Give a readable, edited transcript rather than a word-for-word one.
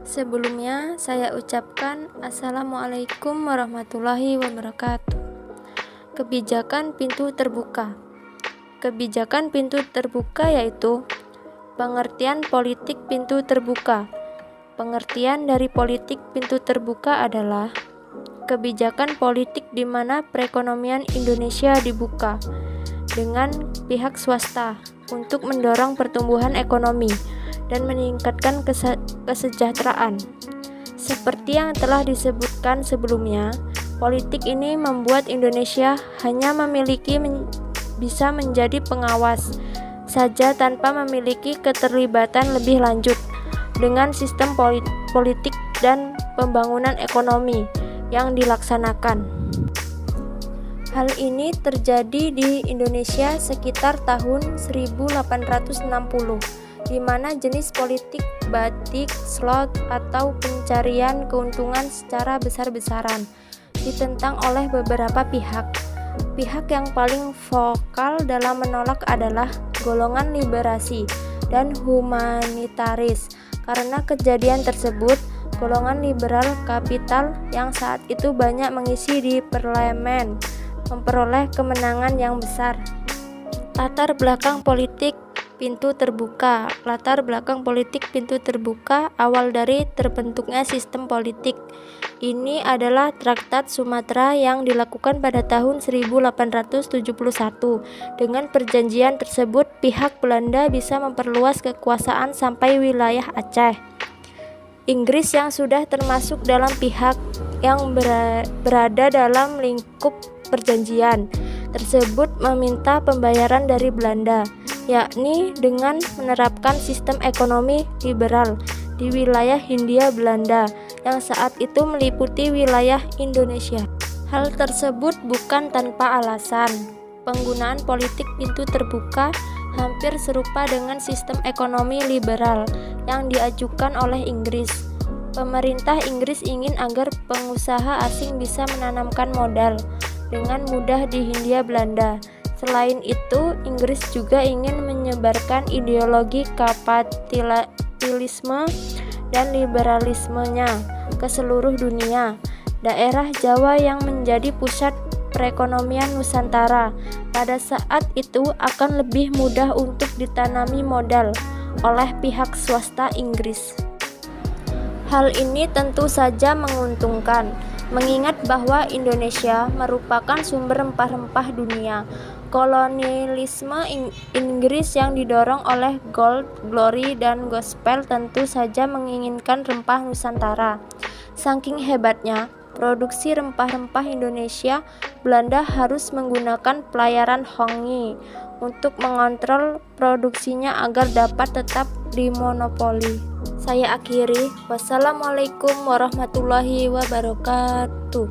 Sebelumnya, saya ucapkan Assalamualaikum warahmatullahi wabarakatuh. Kebijakan pintu terbuka. Kebijakan pintu terbuka yaitu pengertian politik pintu terbuka. Pengertian dari politik pintu terbuka adalah kebijakan politik di mana perekonomian Indonesia dibuka dengan pihak swasta untuk mendorong pertumbuhan ekonomi dan meningkatkan kesejahteraan. Seperti yang telah disebutkan sebelumnya, politik ini membuat Indonesia hanya bisa menjadi pengawas saja tanpa memiliki keterlibatan lebih lanjut dengan sistem politik dan pembangunan ekonomi yang dilaksanakan. Hal ini terjadi di Indonesia sekitar tahun 1860, di mana jenis politik batik slot atau pencarian keuntungan secara besar-besaran ditentang oleh beberapa pihak. Pihak yang paling vokal dalam menolak adalah golongan liberasi dan humanitaris. Karena kejadian tersebut, golongan liberal kapital yang saat itu banyak mengisi di parlemen memperoleh kemenangan yang besar. Latar belakang politik pintu terbuka. Latar belakang politik pintu terbuka awal dari terbentuknya sistem politik. Ini adalah Traktat Sumatera yang dilakukan pada tahun 1871. Dengan perjanjian tersebut, pihak Belanda bisa memperluas kekuasaan sampai wilayah Aceh. Inggris yang sudah termasuk dalam pihak yang berada dalam lingkup perjanjian tersebut meminta pembayaran dari Belanda, yakni dengan menerapkan sistem ekonomi liberal di wilayah Hindia Belanda yang saat itu meliputi wilayah Indonesia. Hal tersebut bukan tanpa alasan. Penggunaan politik pintu terbuka hampir serupa dengan sistem ekonomi liberal yang diajukan oleh Inggris. Pemerintah Inggris ingin agar pengusaha asing bisa menanamkan modal dengan mudah di Hindia Belanda. Selain itu, Inggris juga ingin menyebarkan ideologi kapitalisme dan liberalismenya ke seluruh dunia. Daerah Jawa yang menjadi pusat perekonomian Nusantara pada saat itu akan lebih mudah untuk ditanami modal oleh pihak swasta Inggris. Hal ini tentu saja menguntungkan, mengingat bahwa Indonesia merupakan sumber rempah-rempah dunia. Kolonialisme Inggris yang didorong oleh Gold, Glory, dan Gospel tentu saja menginginkan rempah Nusantara. Saking hebatnya produksi rempah-rempah Indonesia, Belanda harus menggunakan pelayaran Hongi untuk mengontrol produksinya agar dapat tetap dimonopoli. Saya akhiri. Wassalamualaikum warahmatullahi wabarakatuh.